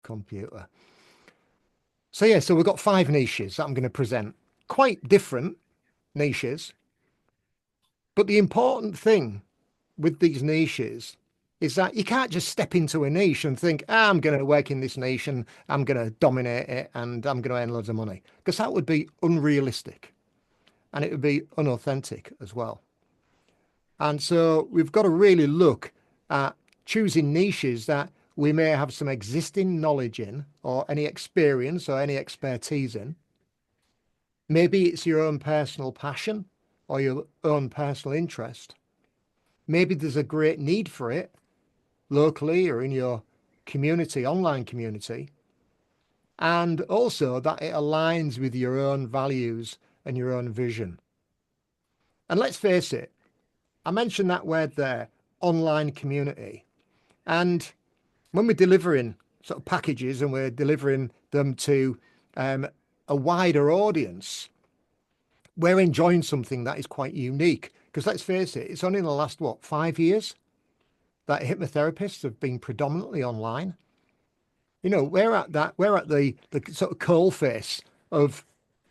computer. So yeah, so we've got 5 niches that I'm going to present. Quite different niches. But the important thing with these niches is that you can't just step into a niche and think, I'm going to work in this niche and I'm going to dominate it and I'm going to earn loads of money, because that would be unrealistic and it would be unauthentic as well. And so we've got to really look at choosing niches that we may have some existing knowledge in, or any experience or any expertise in. Maybe it's your own personal passion or your own personal interest. Maybe there's a great need for it locally or in your community, online community. And also that it aligns with your own values and your own vision. And let's face it, I mentioned that word there, online community. And when we're delivering sort of packages and we're delivering them to a wider audience, we're enjoying something that is quite unique. Because let's face it, it's only in the last, 5 years that hypnotherapists have been predominantly online. You know, we're at the sort of coalface of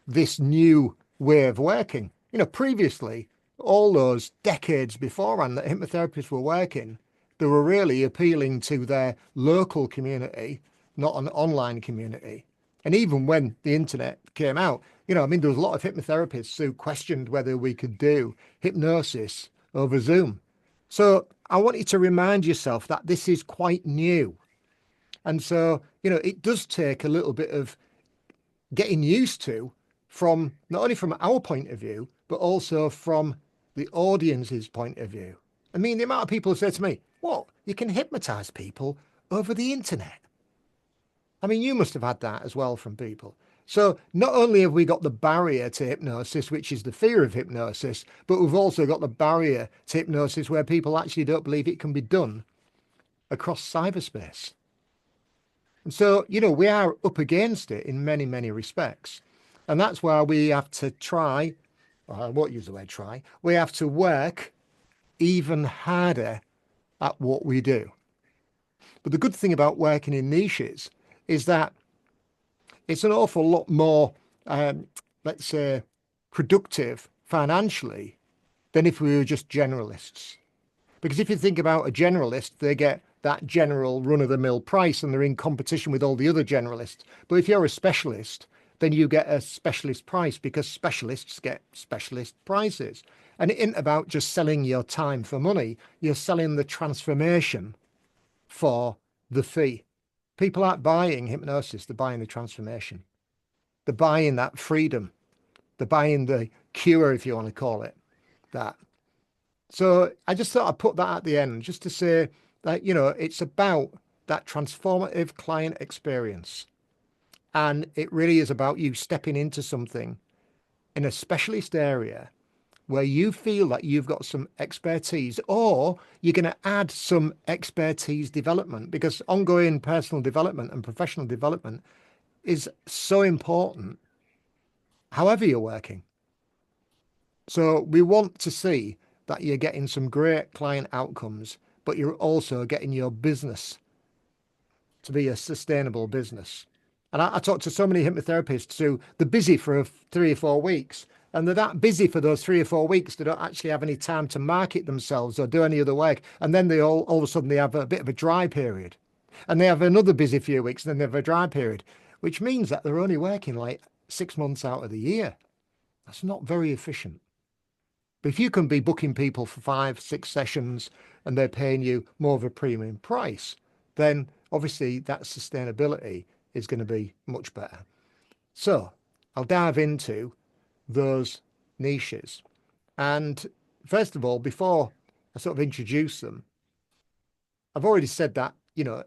this new way of working. You know, previously, all those decades beforehand that hypnotherapists were working, they were really appealing to their local community, not an online community. And even when the internet came out, you know, I mean, there was a lot of hypnotherapists who questioned whether we could do hypnosis over Zoom. So I want you to remind yourself that this is quite new. And so, you know, it does take a little bit of getting used to, from not only from our point of view, but also from the audience's point of view. I mean, the amount of people who say to me, what, you can hypnotize people over the internet? I mean, you must have had that as well from people. So not only have we got the barrier to hypnosis, which is the fear of hypnosis, but we've also got the barrier to hypnosis where people actually don't believe it can be done across cyberspace. And so, you know, we are up against it in many, many respects. And that's why we have to try, I won't use the word try, we have to work even harder at what we do. But the good thing about working in niches is that it's an awful lot more, let's say, productive financially than if we were just generalists. Because if you think about a generalist, they get that general run-of-the-mill price and they're in competition with all the other generalists. But if you're a specialist, then you get a specialist price, because specialists get specialist prices. And it isn't about just selling your time for money. You're selling the transformation for the fee. People aren't buying hypnosis, they're buying the transformation. They're buying that freedom. They're buying the cure, if you want to call it that. So I just thought I'd put that at the end, just to say that, you know, it's about that transformative client experience. And it really is about you stepping into something in a specialist area where you feel that you've got some expertise, or you're going to add some expertise development, because ongoing personal development and professional development is so important, however you're working. So we want to see that you're getting some great client outcomes, but you're also getting your business to be a sustainable business. And I talk to so many hypnotherapists who they're busy for 3 or 4 weeks, and they're that busy for those 3 or 4 weeks, they don't actually have any time to market themselves or do any other work. And then they all of a sudden they have a bit of a dry period, and they have another busy few weeks, and then they have a dry period, which means that they're only working like 6 months out of the year. That's not very efficient. But if you can be booking people for 5, 6 sessions and they're paying you more of a premium price, then obviously that sustainability is going to be much better. So I'll dive into those niches. And first of all, before I sort of introduce them, I've already said that, you know,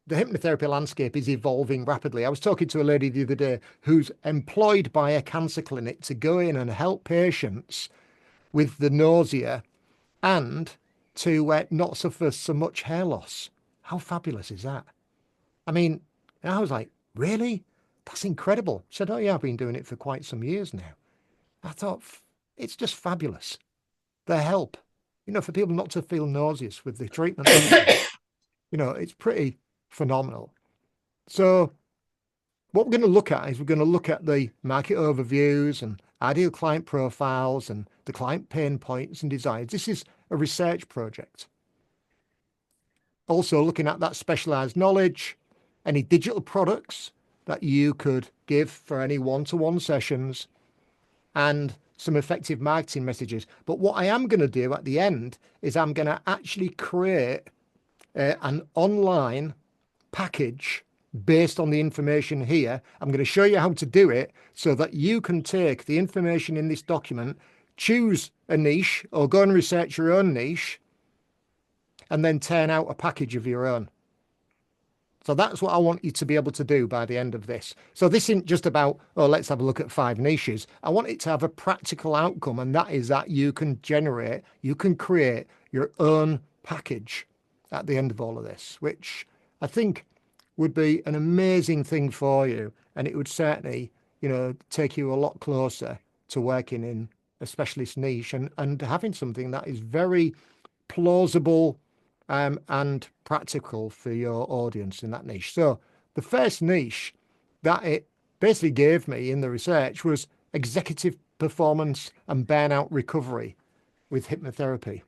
the hypnotherapy landscape is evolving rapidly. I was talking to a lady the other day who's employed by a cancer clinic to go in and help patients with the nausea and to not suffer so much hair loss. How fabulous is that? I mean, I was like, really? That's incredible. She said, oh yeah, I've been doing it for quite some years now. I thought, it's just fabulous. The help, you know, for people not to feel nauseous with the treatment. You know, it's pretty phenomenal. So what we're going to look at is we're going to look at the market overviews and ideal client profiles and the client pain points and desires. This is a research project. Also looking at that specialized knowledge, any digital products that you could give for any one-to-one sessions, and some effective marketing messages. But what I am going to do at the end is I'm going to actually create an online package based on the information here. I'm going to show you how to do it so that you can take the information in this document, choose a niche or go and research your own niche, and then turn out a package of your own. So that's what I want you to be able to do by the end of this. So this isn't just about, oh, let's have a look at 5 niches. I want it to have a practical outcome, and that is that you can generate, you can create your own package at the end of all of this, which I think would be an amazing thing for you. And it would certainly, take you a lot closer to working in a specialist niche and having something that is very plausible and practical for your audience in that niche. So the first niche that it basically gave me in the research was executive performance and burnout recovery with hypnotherapy.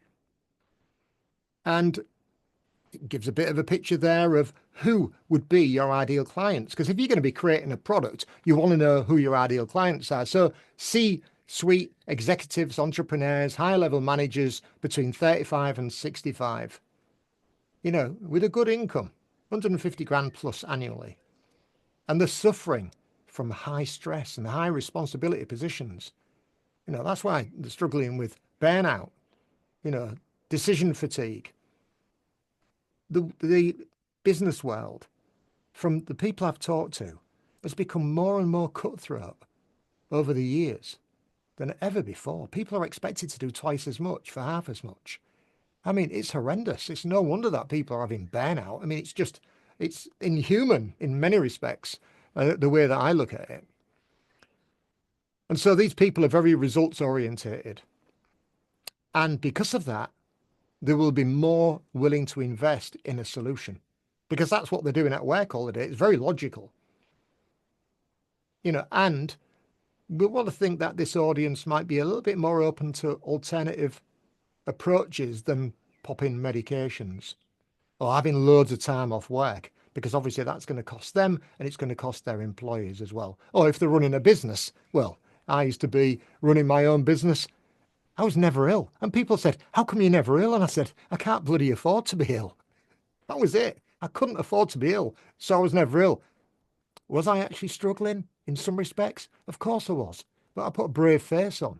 And it gives a bit of a picture there of who would be your ideal clients. Because if you're going to be creating a product, you want to know who your ideal clients are. So C-suite executives, entrepreneurs, high-level managers between 35 and 65, with a good income, 150 grand plus annually. And they're suffering from high stress and high responsibility positions. That's why they're struggling with burnout, decision fatigue. The business world, from the people I've talked to, has become more and more cutthroat over the years than ever before. People are expected to do twice as much for half as much. I mean, it's horrendous. It's no wonder that people are having burnout. I mean, it's inhuman in many respects, the way that I look at it. And so these people are very results orientated. And because of that, they will be more willing to invest in a solution because that's what they're doing at work all the day. It's very logical, and we want to think that this audience might be a little bit more open to alternative approaches than popping medications or having loads of time off work, because obviously that's going to cost them and it's going to cost their employees as well. Or if they're running a business, well, I used to be running my own business. I was never ill. And people said, how come you're never ill? And I said, I can't bloody afford to be ill. That was it. I couldn't afford to be ill. So I was never ill. Was I actually struggling in some respects? Of course I was. But I put a brave face on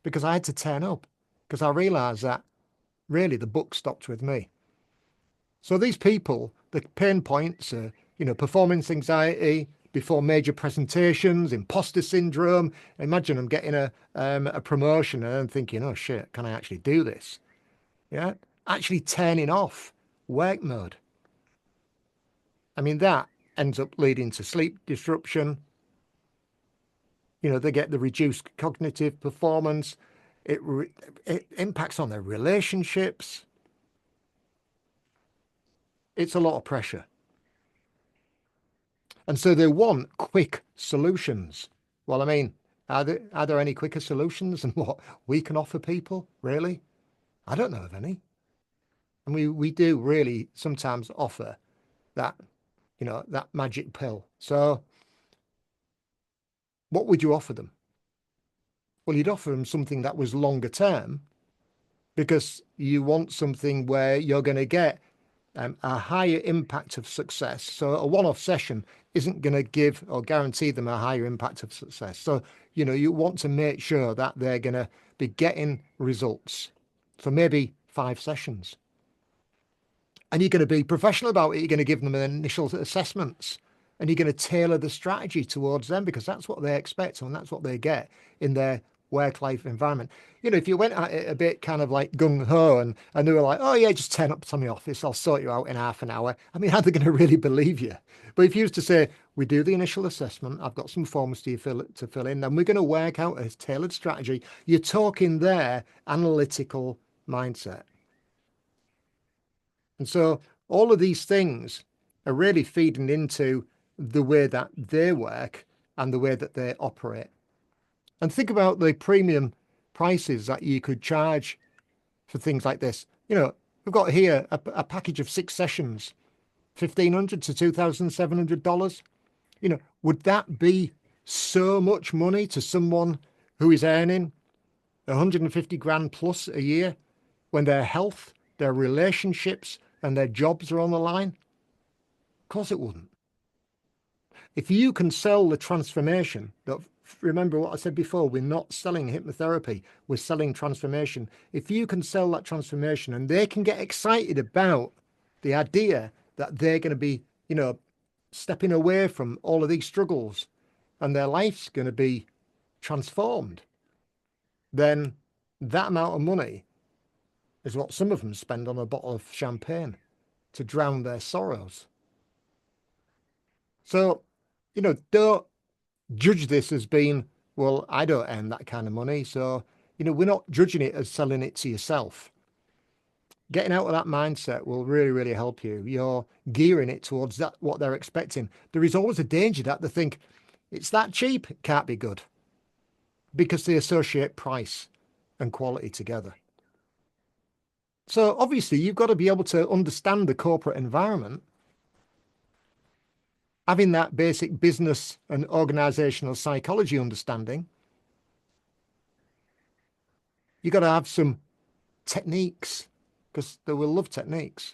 because I had to turn up, because I realized that really the buck stopped with me. So these people, the pain points are, performance anxiety before major presentations, imposter syndrome. Imagine I'm getting a promotion and I'm thinking, oh shit, can I actually do this? Yeah. Actually turning off work mode. I mean, that ends up leading to sleep disruption. They get the reduced cognitive performance. It impacts on their relationships. It's a lot of pressure. And so they want quick solutions. Well, I mean, are there any quicker solutions than what we can offer people, really? I don't know of any. And we do really sometimes offer that, that magic pill. So what would you offer them? Well, you'd offer them something that was longer term, because you want something where you're going to get a higher impact of success. So a one-off session isn't going to give or guarantee them a higher impact of success. So, you want to make sure that they're going to be getting results for maybe 5 sessions. And you're going to be professional about it. You're going to give them initial assessments and you're going to tailor the strategy towards them, because that's what they expect and that's what they get in their work-life environment. If you went at it a bit kind of like gung-ho and they were like, oh yeah, just turn up to my office, I'll sort you out in half an hour. I mean, how are they going to really believe you? But if you used to say, we do the initial assessment, I've got some forms to fill in, then we're going to work out a tailored strategy. You're talking their analytical mindset. And so all of these things are really feeding into the way that they work and the way that they operate. And think about the premium prices that you could charge for things like this. We've got here a package of 6 sessions, $1,500 to $2,700. Would that be so much money to someone who is earning 150 grand plus a year when their health, their relationships, and their jobs are on the line? Of course it wouldn't. If you can sell the transformation, remember what I said before, we're not selling hypnotherapy, we're selling transformation. If you can sell that transformation and they can get excited about the idea that they're going to be, stepping away from all of these struggles and their life's going to be transformed, then that amount of money is what some of them spend on a bottle of champagne to drown their sorrows. So, don't judge this as being, well, I don't earn that kind of money. So, we're not judging it as selling it to yourself. Getting out of that mindset will really, really help you. You're gearing it towards that, what they're expecting. There is always a danger that they think it's that cheap, it can't be good, because they associate price and quality together. So obviously you've got to be able to understand the corporate environment. Having that basic business and organizational psychology understanding, you've got to have some techniques, because they will love techniques.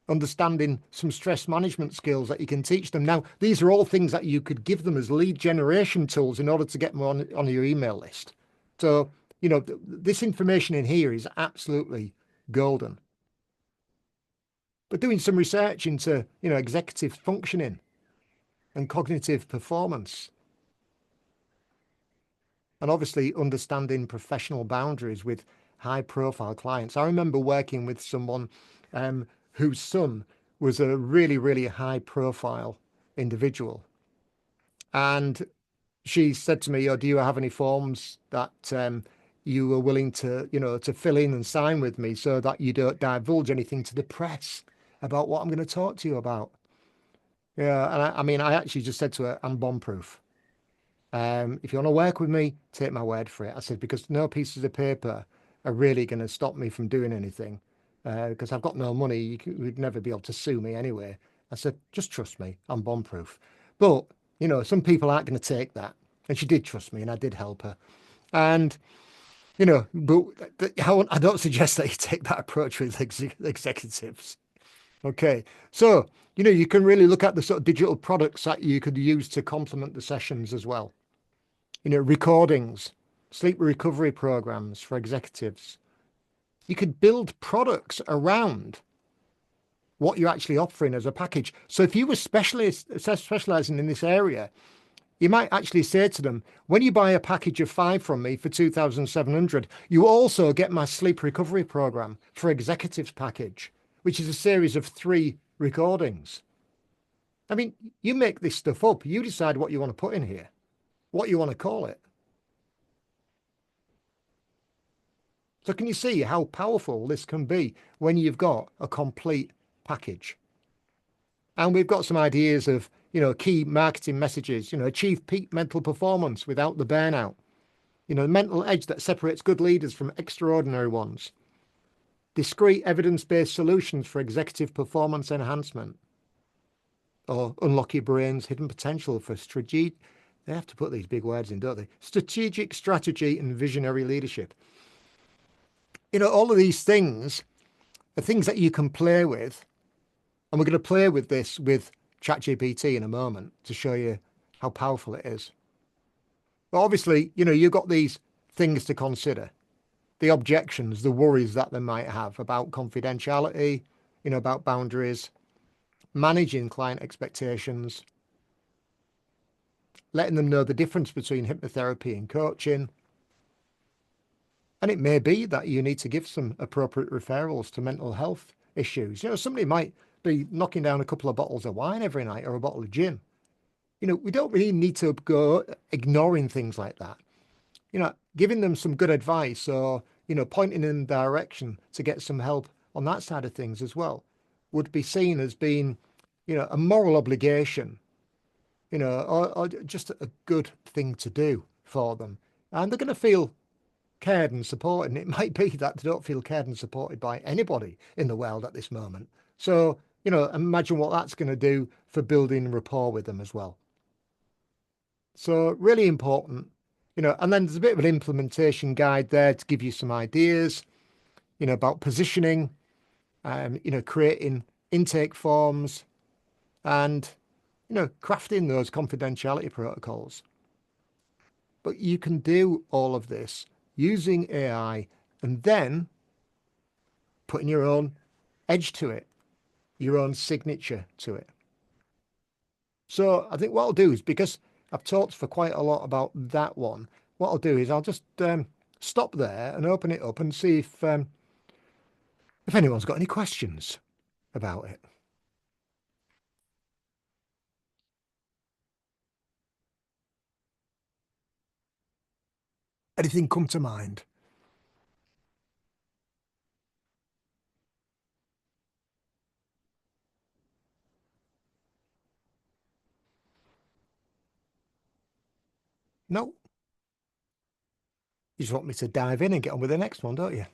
Understanding some stress management skills that you can teach them. Now, these are all things that you could give them as lead generation tools in order to get them on your email list. So, this information in here is absolutely golden. But doing some research into, executive functioning and cognitive performance, and obviously understanding professional boundaries with high profile clients. I remember working with someone whose son was a really, really high profile individual. And she said to me, do you have any forms that you are willing to, to fill in and sign with me so that you don't divulge anything to the press about what I'm going to talk to you about? Yeah. And I actually just said to her, I'm bomb proof. If you want to work with me, take my word for it. I said, because no pieces of paper are really going to stop me from doing anything, because I've got no money. You'd never be able to sue me anyway. I said, just trust me, I'm bomb proof. But, some people aren't going to take that. And she did trust me and I did help her. And, but I don't suggest that you take that approach with executives. Okay. So, you can really look at the sort of digital products that you could use to complement the sessions as well. Recordings, sleep recovery programs for executives. You could build products around what you're actually offering as a package. So if you were specializing in this area, you might actually say to them, when you buy a package of 5 from me for 2,700, you also get my sleep recovery program for executives package, which is a series of 3 recordings. I mean, you make this stuff up. You decide what you want to put in here, what you want to call it. So can you see how powerful this can be when you've got a complete package? And we've got some ideas of, key marketing messages, achieve peak mental performance without the burnout, the mental edge that separates good leaders from extraordinary ones, discrete evidence-based solutions for executive performance enhancement, or unlock your brain's hidden potential for strategic, they have to put these big words in, don't they? Strategic strategy and visionary leadership. All of these things are things that you can play with. And we're going to play with this with ChatGPT in a moment to show you how powerful it is. But obviously, you've got these things to consider. The objections, the worries that they might have about confidentiality, about boundaries, managing client expectations, letting them know the difference between hypnotherapy and coaching. And it may be that you need to give some appropriate referrals to mental health issues. Somebody might be knocking down a couple of bottles of wine every night or a bottle of gin. We don't really need to go ignoring things like that. Giving them some good advice or, pointing in the direction to get some help on that side of things as well would be seen as being, a moral obligation or just a good thing to do for them. And they're going to feel cared and supported. And it might be that they don't feel cared and supported by anybody in the world at this moment. So, imagine what that's going to do for building rapport with them as well. So really important, and then there's a bit of an implementation guide there to give you some ideas, about positioning, creating intake forms and, crafting those confidentiality protocols. But you can do all of this using AI and then putting your own edge to it, your own signature to it. So I think what I'll do is, because I've talked for quite a lot about that one, what I'll do is I'll just stop there and open it up and see if anyone's got any questions about it. Anything come to mind? No? You just want me to dive in and get on with the next one, don't you?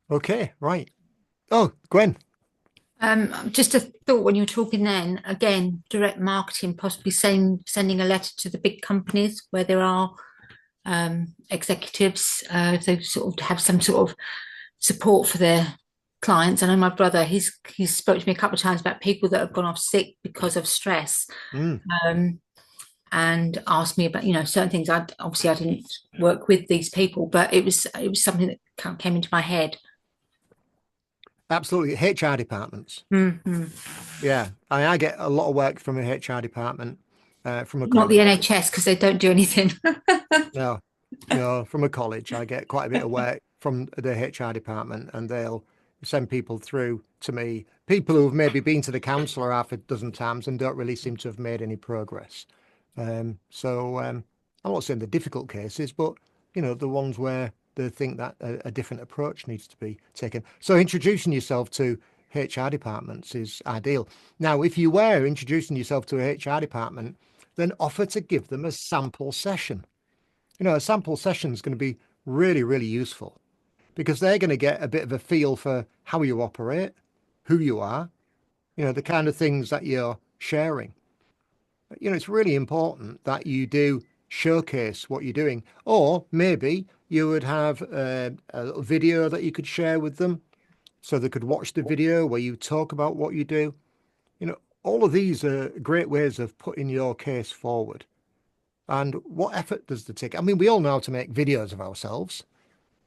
Okay, right. Oh, Gwen. Just a thought when you were talking then, again, direct marketing, possibly sending a letter to the big companies where there are executives, so sort of have some sort of support for their clients. I know my brother, he's spoke to me a couple of times about people that have gone off sick because of stress, and asked me about, certain things. I didn't work with these people, but it was something that came into my head. Absolutely. HR departments. Mm-hmm. Yeah. I get a lot of work from a HR department, from a Not the college. NHS because they don't do anything. No, no, from a college. I get quite a bit of work from the HR department, and they'll send people through to me, people who've maybe been to the counsellor half a dozen times and don't really seem to have made any progress. I'm not saying the difficult cases, but the ones where they think that a different approach needs to be taken. So introducing yourself to HR departments is ideal. Now, if you were introducing yourself to a HR department, then offer to give them a sample session. A sample session is going to be really, really useful because they're going to get a bit of a feel for how you operate, who you are, the kind of things that you're sharing. It's really important that you do showcase what you're doing. Or maybe you would have a little video that you could share with them so they could watch the video where you talk about what you do. All of these are great ways of putting your case forward. And what effort does it take? I mean, we all know how to make videos of ourselves.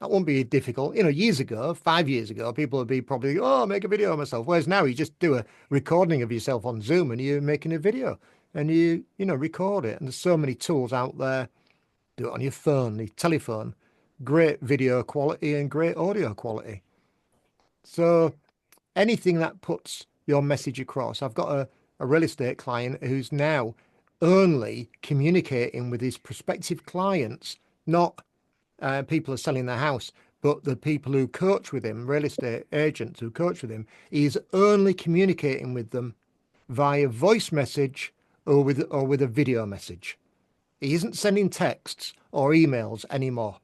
That won't be difficult. Years ago, 5 years ago, people would be probably, oh, make a video of myself. Whereas now you just do a recording of yourself on Zoom and you're making a video and you record it. And there's so many tools out there. Do it on your phone, your telephone. Great video quality and great audio quality. So anything that puts your message across. I've got a real estate client who's now only communicating with his prospective clients, not people are selling their house, but the people who coach with him, real estate agents who coach with him, he's only communicating with them via voice message or with a video message. He isn't sending texts or emails anymore.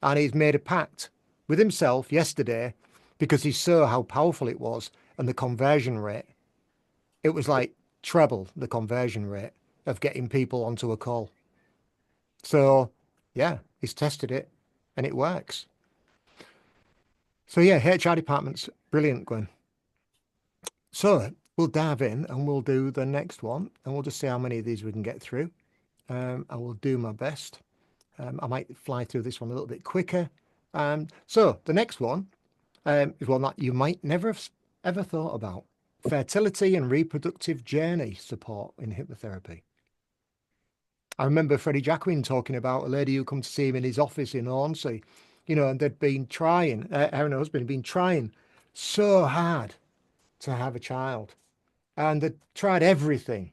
And he's made a pact with himself yesterday because he saw how powerful it was and the conversion rate. It was like treble the conversion rate of getting people onto a call. So yeah, he's tested it and it works. So yeah, HR department's brilliant, Gwen. So we'll dive in and we'll do the next one and we'll just see how many of these we can get through. I will do my best. I might fly through this one a little bit quicker. So the next one is one that you might never have ever thought about. Fertility and reproductive journey support in hypnotherapy. I remember Freddie Jacquin talking about a lady who come to see him in his office in Hornsey, and they'd been trying, her and her husband had been trying so hard to have a child. And they'd tried everything,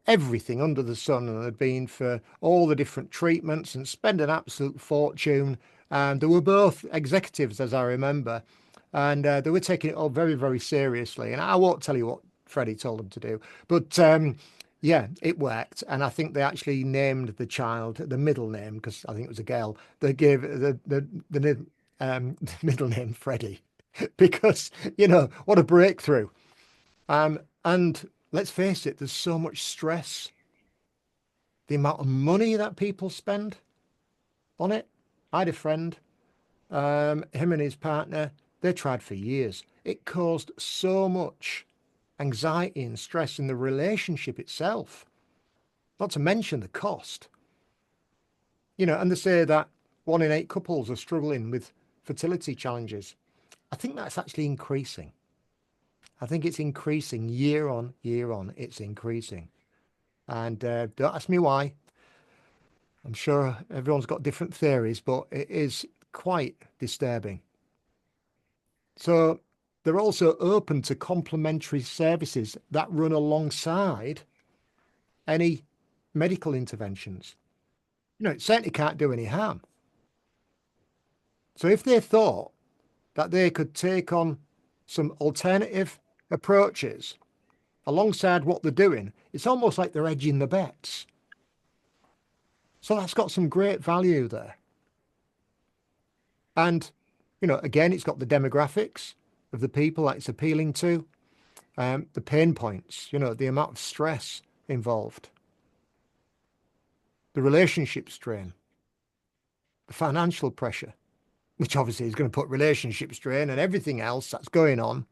everything under the sun, and they'd been for all the different treatments and spent an absolute fortune. And they were both executives, as I remember, and they were taking it all very, very seriously. And I won't tell you what Freddie told them to do. But yeah, it worked. And I think they actually named the child the middle name, because I think it was a girl. They gave the middle name Freddie because, what a breakthrough. And let's face it, there's so much stress. The amount of money that people spend on it. I had a friend, him and his partner, they tried for years. It caused so much anxiety and stress in the relationship itself, not to mention the cost. And they say that 1 in 8 couples are struggling with fertility challenges. I think that's actually increasing. I think it's increasing year on, it's increasing. And don't ask me why. I'm sure everyone's got different theories, but it is quite disturbing. So they're also open to complementary services that run alongside any medical interventions. It certainly can't do any harm. So if they thought that they could take on some alternative approaches alongside what they're doing, it's almost like they're hedging the bets. So that's got some great value there. And, again, it's got the demographics of the people that it's appealing to, the pain points, the amount of stress involved, the relationship strain, the financial pressure, which obviously is going to put relationship strain and everything else that's going on,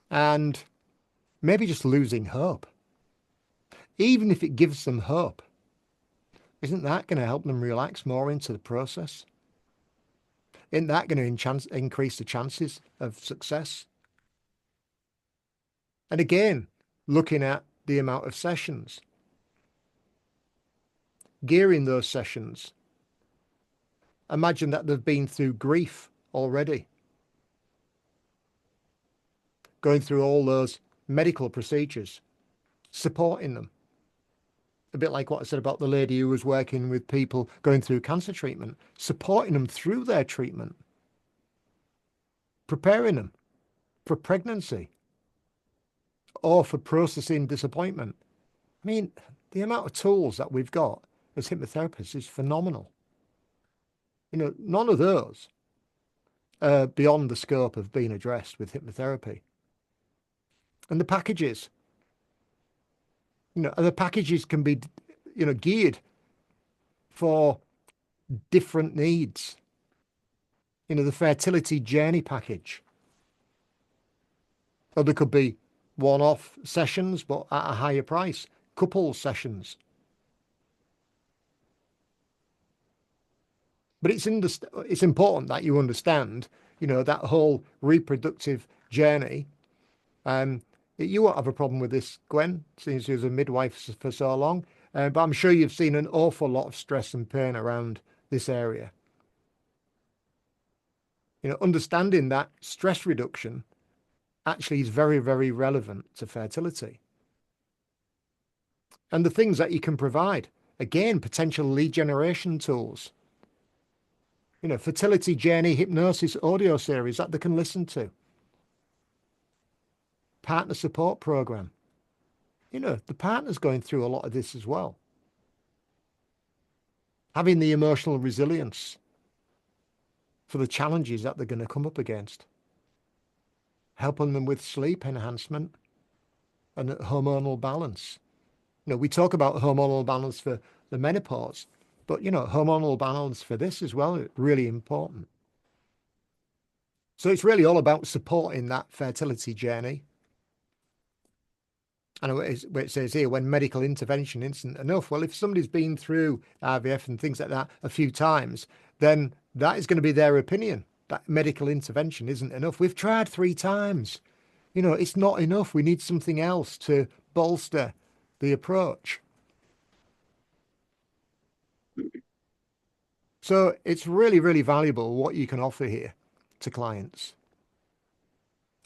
and maybe just losing hope. Even if it gives them hope, isn't that going to help them relax more into the process? Isn't that going to increase the chances of success? And again, looking at the amount of sessions, gearing those sessions. Imagine that they've been through grief already, going through all those medical procedures, supporting them. A bit like what I said about the lady who was working with people going through cancer treatment, supporting them through their treatment, preparing them for pregnancy or for processing disappointment. I mean, the amount of tools that we've got as hypnotherapists is phenomenal. None of those are beyond the scope of being addressed with hypnotherapy. And the packages, the packages can be, geared for different needs. The fertility journey package. Or there could be one-off sessions, but at a higher price, couple sessions. But it's important that you understand, that whole reproductive journey. You won't have a problem with this, Gwen, since you was a midwife for so long. But I'm sure you've seen an awful lot of stress and pain around this area. Understanding that stress reduction actually is very, very relevant to fertility. And the things that you can provide, again, potential lead generation tools. Fertility journey hypnosis audio series that they can listen to. Partner support program. The partner's going through a lot of this as well. Having the emotional resilience for the challenges that they're going to come up against. Helping them with sleep enhancement and hormonal balance. We talk about hormonal balance for the menopause, but, hormonal balance for this as well is really important. So it's really all about supporting that fertility journey. And where it says here, when medical intervention isn't enough. Well, if somebody's been through IVF and things like that a few times, then that is going to be their opinion. That medical intervention isn't enough. We've tried 3 times. It's not enough. We need something else to bolster the approach. So it's really, really valuable what you can offer here to clients.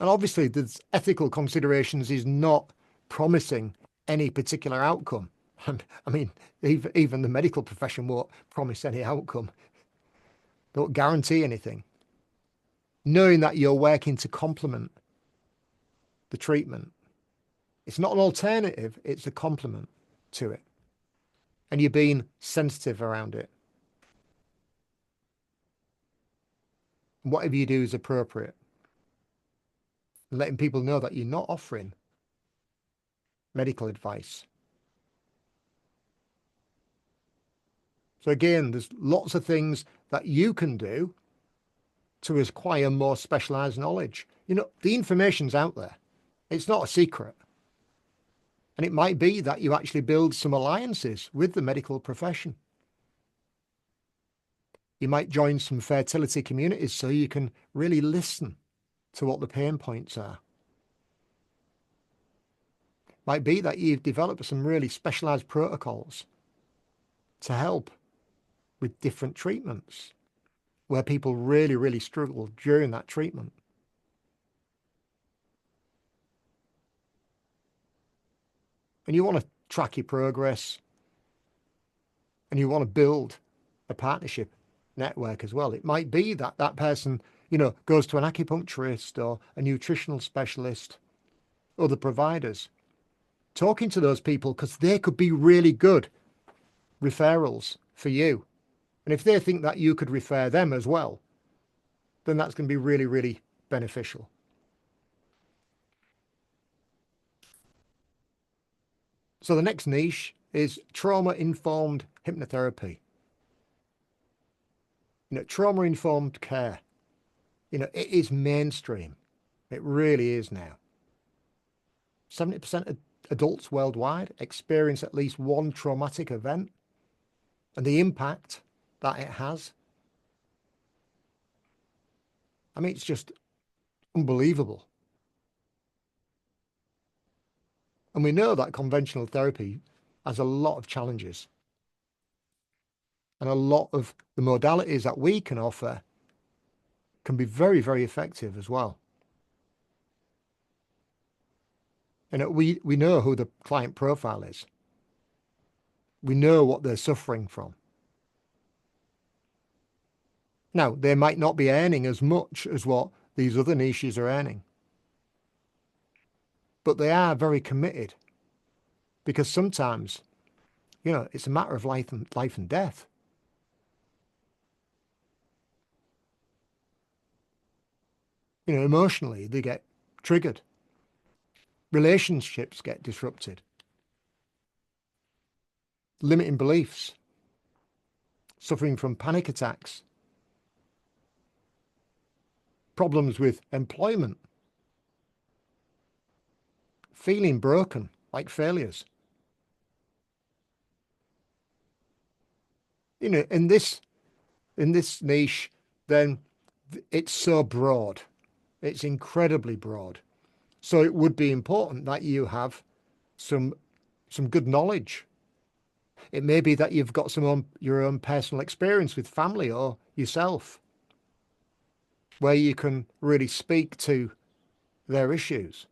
And obviously, there's ethical considerations is not promising any particular outcome. I mean, even the medical profession won't promise any outcome. They won't guarantee anything. Knowing that you're working to complement the treatment It's not an alternative, it's a complement to it. And you're being sensitive around it. And whatever you do is appropriate. And letting people know that you're not offering medical advice. So again, there's lots of things that you can do to acquire more specialized knowledge. You know, the information's out there. It's not a secret. And it might be that you actually build some alliances with the medical profession. You might join some fertility communities so you can really listen to what the pain points are. Might be that you've developed some really specialized protocols to help with different treatments where people really, really struggle during that treatment. And you want to track your progress and you want to build a partnership network as well. It might be that that person, you know, goes to an acupuncturist or a nutritional specialist, other providers, talking to those people because they could be really good referrals for you. And if they think that you could refer them as well, then that's going to be really, really beneficial. So the next niche is trauma-informed hypnotherapy. You know, trauma-informed care. You know, it is mainstream. It really is now. 70% of adults worldwide experience at least one traumatic event, and the impact that it has. I mean, it's just unbelievable. And we know that conventional therapy has a lot of challenges. And a lot of the modalities that we can offer can be very, very effective as well. And we know who the client profile is. We know what they're suffering from. Now, they might not be earning as much as what these other niches are earning, but they are very committed because sometimes, you know, it's a matter of life and death. You know, emotionally, they get triggered. Relationships get disrupted. Limiting beliefs, suffering from panic attacks, problems with employment, feeling broken, like failures. You know, in this niche, then it's so broad. It's incredibly broad. So it would be important that you have some good knowledge. It may be that you've got your own personal experience with family or yourself, where you can really speak to their issues.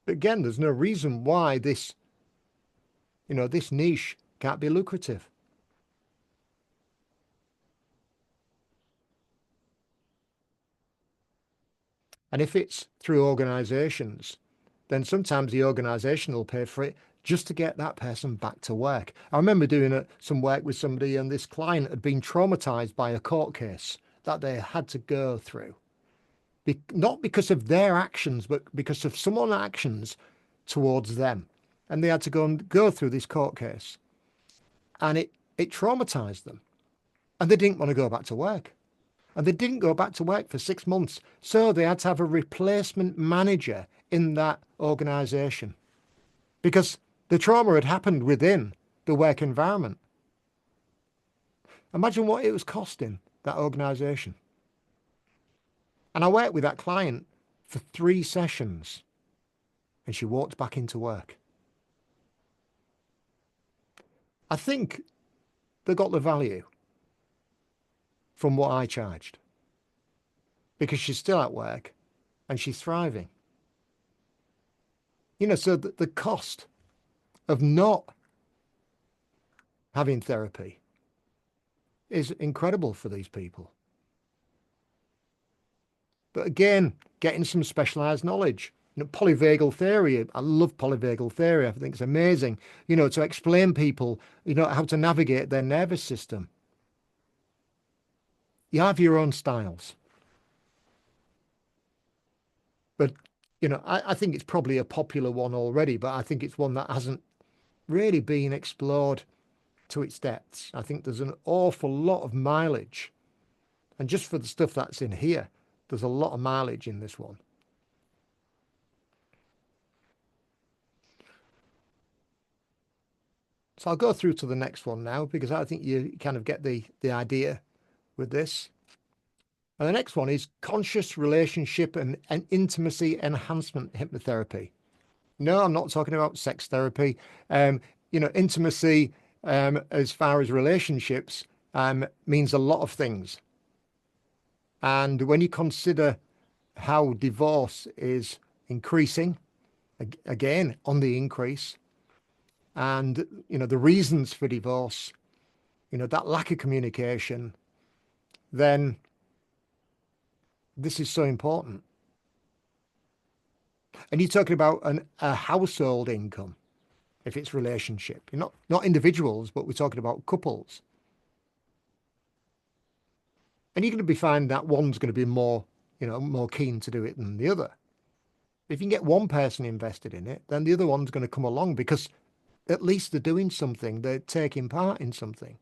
But again, there's no reason why this niche can't be lucrative. And if it's through organizations, then sometimes the organization will pay for it just to get that person back to work. I remember doing some work with somebody, and this client had been traumatized by a court case that they had to go through. Not because of their actions, but because of someone's actions towards them. And they had to go through this court case. And it traumatized them. And they didn't want to go back to work. And they didn't go back to work for 6 months. So they had to have a replacement manager in that organization because the trauma had happened within the work environment. Imagine what it was costing that organization. And I worked with that client for 3 sessions and she walked back into work. I think they got the value from what I charged because she's still at work and she's thriving. You know, so the cost of not having therapy is incredible for these people. But again, getting some specialized knowledge. Polyvagal theory. I love polyvagal theory. I think it's amazing, to explain people, how to navigate their nervous system. You have your own styles. But, I think it's probably a popular one already, but I think it's one that hasn't really been explored to its depths. I think there's an awful lot of mileage. And just for the stuff that's in here, there's a lot of mileage in this one. So I'll go through to the next one now, because I think you kind of get the idea with this. And the next one is conscious relationship and intimacy enhancement hypnotherapy. No, I'm not talking about sex therapy. Intimacy, as far as relationships, means a lot of things. And when you consider how divorce is increasing, again, on the increase, and, the reasons for divorce, that lack of communication, then this is so important. And you're talking about a household income, if it's relationship. You're not individuals, but we're talking about couples. And you're going to be finding that one's going to be more keen to do it than the other. If you can get one person invested in it, then the other one's going to come along, because at least they're doing something, they're taking part in something.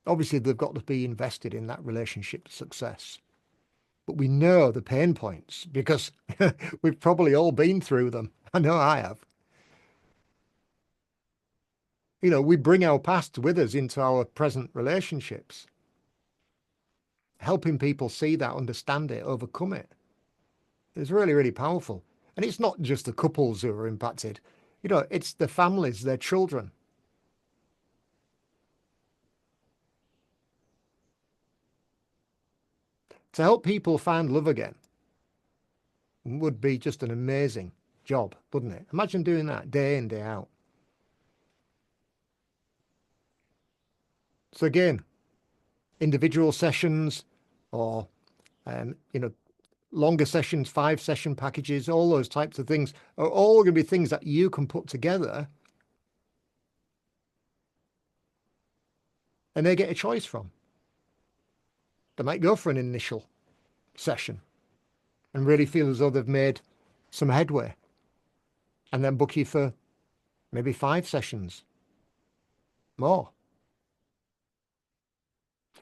Obviously, they've got to be invested in that relationship success. But we know the pain points, because we've probably all been through them. I know I have. We bring our past with us into our present relationships. Helping people see that, understand it, overcome it is really, really powerful. And it's not just the couples who are impacted. It's the families, their children. To help people find love again would be just an amazing job, wouldn't it? Imagine doing that day in, day out. So again, individual sessions, or, longer sessions, 5-session packages, all those types of things are all going to be things that you can put together, and they get a choice from. They might go for an initial session and really feel as though they've made some headway, and then book you for maybe 5 sessions more.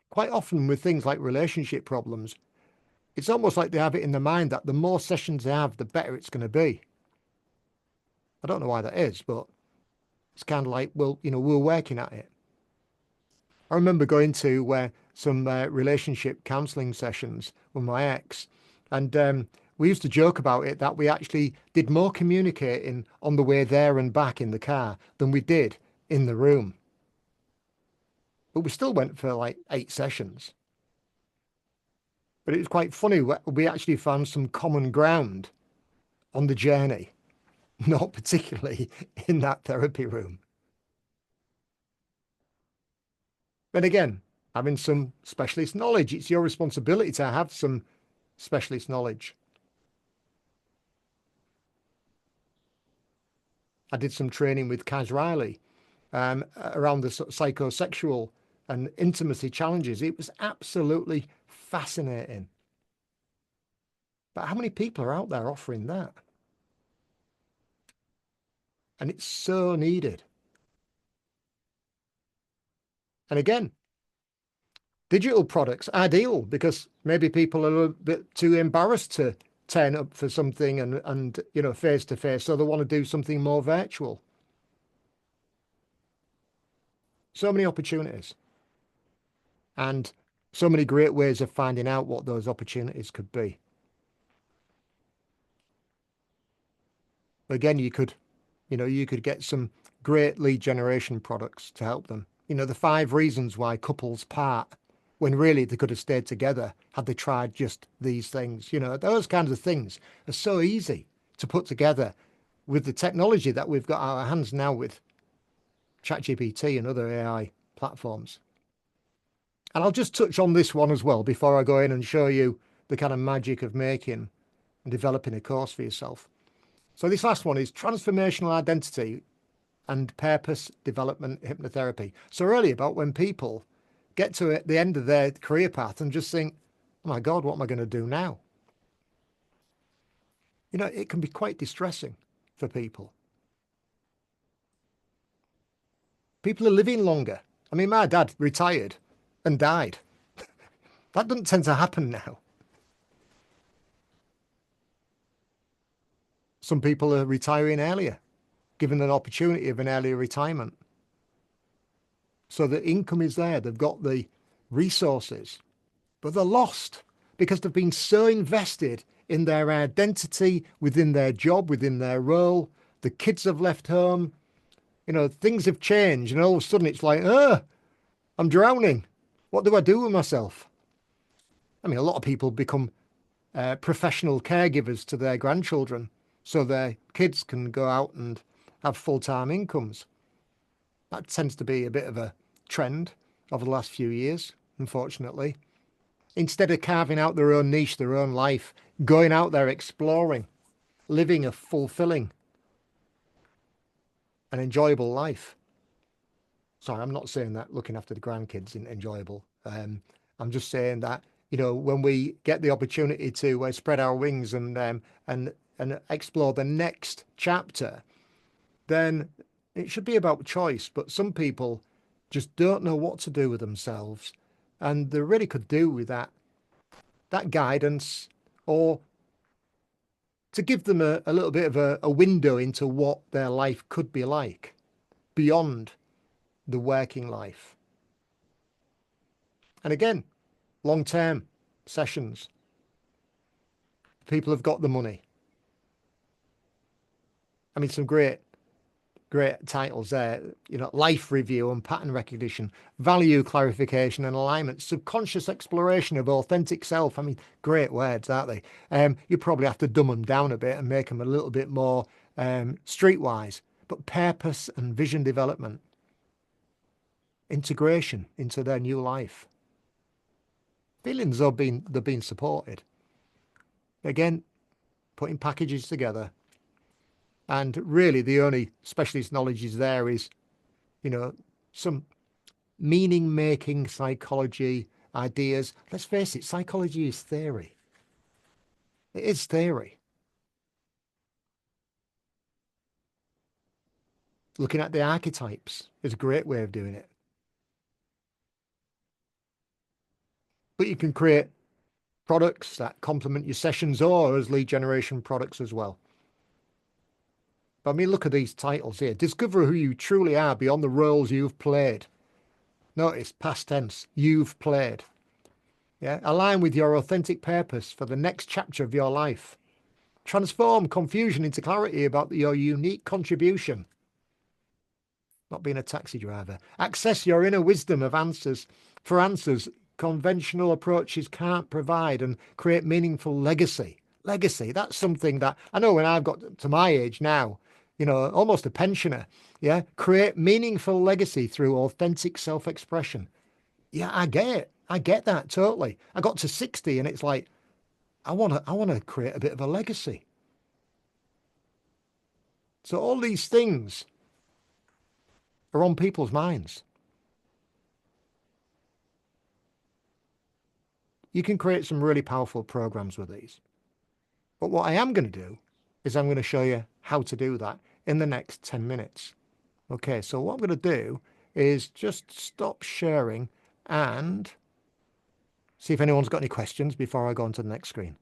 Quite often with things like relationship problems, it's almost like they have it in their mind that the more sessions they have, the better it's going to be. I don't know why that is, but it's kind of like, well, we're working at it. I remember going to some relationship counselling sessions with my ex, and we used to joke about it that we actually did more communicating on the way there and back in the car than we did in the room. But we still went for like 8 sessions. But it was quite funny. We actually found some common ground on the journey, not particularly in that therapy room. And again, having some specialist knowledge, it's your responsibility to have some specialist knowledge. I did some training with Kaz Riley around the psychosexual and intimacy challenges. It was absolutely fascinating. But how many people are out there offering that? And it's so needed. And again, digital products, ideal, because maybe people are a bit too embarrassed to turn up for something and face to face, so they want to do something more virtual. So many opportunities, and so many great ways of finding out what those opportunities could be. Again, you could get some great lead generation products to help them. The 5 reasons why couples part, when really they could have stayed together had they tried just these things. Those kinds of things are so easy to put together with the technology that we've got our hands now with ChatGPT and other AI platforms. And I'll just touch on this one as well before I go in and show you the kind of magic of making and developing a course for yourself. So this last one is transformational identity and purpose development hypnotherapy. So really about when people get to the end of their career path and just think, oh my God, what am I going to do now? You know, it can be quite distressing for people. People are living longer. I mean, my dad retired and died. That doesn't tend to happen now. Some people are retiring earlier, given an opportunity of an earlier retirement. So the income is there. They've got the resources, but they're lost because they've been so invested in their identity within their job, within their role. The kids have left home. You know, things have changed, and all of a sudden it's like, I'm drowning. What do I do with myself? I mean, a lot of people become professional caregivers to their grandchildren so their kids can go out and have full-time incomes. That tends to be a bit of a trend over the last few years, unfortunately. Instead of carving out their own niche, their own life, going out there exploring, living a fulfilling and enjoyable life. Sorry, I'm not saying that looking after the grandkids isn't enjoyable. I'm just saying that, you know, when we get the opportunity to spread our wings and explore the next chapter, then it should be about choice. But some people just don't know what to do with themselves, and they really could do with that guidance, or to give them a little bit of a window into what their life could be like beyond the working life. And again, long-term sessions. People have got the money. I mean, some great titles there, you know, life review and pattern recognition, value clarification and alignment, subconscious exploration of authentic self. I mean, great words, aren't they? You probably have to dumb them down a bit and make them a little bit more streetwise, but purpose and vision development, integration into their new life. Feelings they're being supported. Again, putting packages together. And really the only specialist knowledge is there is, you know, some meaning-making psychology ideas. Let's face it, psychology is theory. It is theory. Looking at the archetypes is a great way of doing it. But you can create products that complement your sessions or as lead generation products as well. But I mean, look at these titles here. Discover who you truly are beyond the roles you've played. Notice past tense, you've played. Yeah, align with your authentic purpose for the next chapter of your life. Transform confusion into clarity about your unique contribution. Not being a taxi driver. Access your inner wisdom of answers conventional approaches can't provide, and create meaningful legacy. Legacy, that's something that I know when I've got to my age now, you know, almost a pensioner. Yeah, create meaningful legacy through authentic self-expression. Yeah, I get it. I get that totally. I got to 60 and it's like, I want to create a bit of a legacy. So all these things are on people's minds. You can create some really powerful programs with these. But what I am going to do is I'm going to show you how to do that in the next 10 minutes. Okay, so what I'm going to do is just stop sharing and see if anyone's got any questions before I go on to the next screen.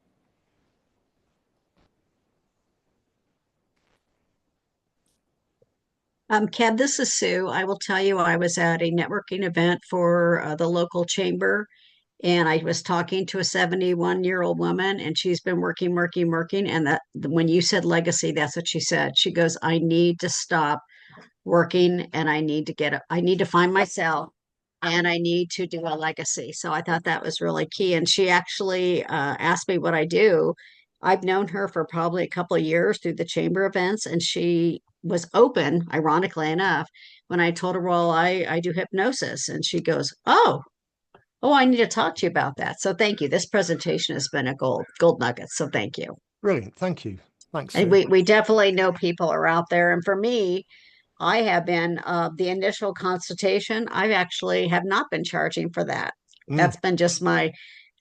Kev, this is Sue. I will tell you, I was at a networking event for the local chamber, and I was talking to a 71-year-old woman, and she's been working. And that when you said legacy, that's what she said. She goes, I need to stop working, and I need to find myself, and I need to do a legacy. So I thought that was really key. And she actually asked me what I do. I've known her for probably a couple of years through the chamber events, and she was open, ironically enough, when I told her, well, I do hypnosis. And she goes, oh, I need to talk to you about that. So thank you. This presentation has been a gold nugget. So thank you. Brilliant. Thank you. Thanks, And Sue. we definitely know people are out there. And for me, I have been the initial consultation. I actually have not been charging for that. Mm. That's been just my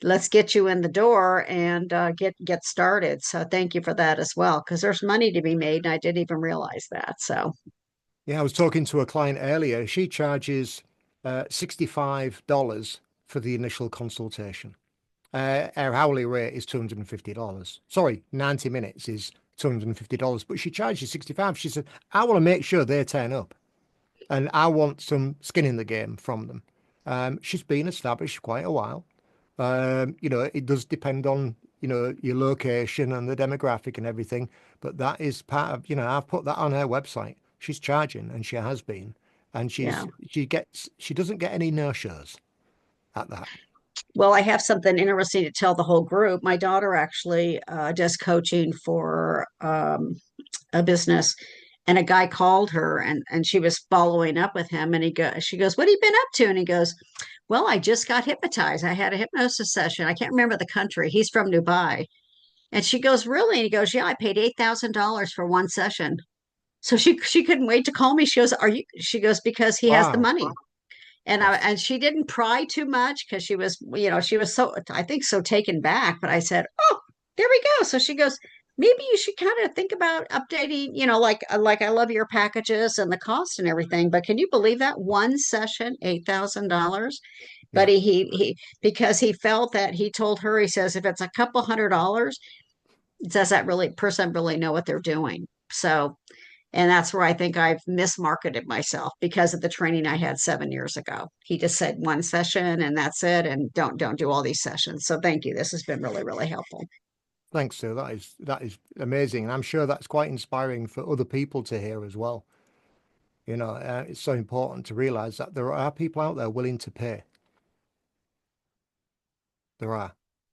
let's get you in the door and get started. So thank you for that as well, because there's money to be made, and I didn't even realize that. So Yeah, I was talking to a client earlier. She charges $65 for the initial consultation. Our hourly rate is $250. Sorry, 90 minutes is $250, but she charges 65. She said, I want to make sure they turn up and I want some skin in the game from them. She's been established quite a while. It does depend on, your location and the demographic and everything, but that is part of, I've put that on her website. She's charging and she has been, and yeah. she doesn't get any no-shows at that. Well, I have something interesting to tell the whole group. My daughter actually does coaching for a business, and a guy called her, and she was following up with him, and she goes, "What have you been up to?" And he goes, "Well, I just got hypnotized. I had a hypnosis session. I can't remember the country. He's from Dubai." And she goes, "Really?" And he goes, "Yeah, I paid $8,000 for one session." So she couldn't wait to call me. She goes, "Are you?" She goes, "Because he has the Wow. money." Yes. And she didn't pry too much because she was so, I think, so taken back. But I said, "Oh, there we go." So she goes, "Maybe you should kind of think about updating, like I love your packages and the cost and everything, but can you believe that one session, $8,000?" But Yeah. because he felt that, he told her, he says, if it's a couple $100, does that really person really know what they're doing? So, and that's where I think I've mismarketed myself because of the training I had 7 years ago. He just said one session and that's it, and don't do all these sessions. So thank you. This has been really, really helpful. Thanks, Sue. That is amazing, and I'm sure that's quite inspiring for other people to hear as well. It's so important to realize that there are people out there willing to pay. There are,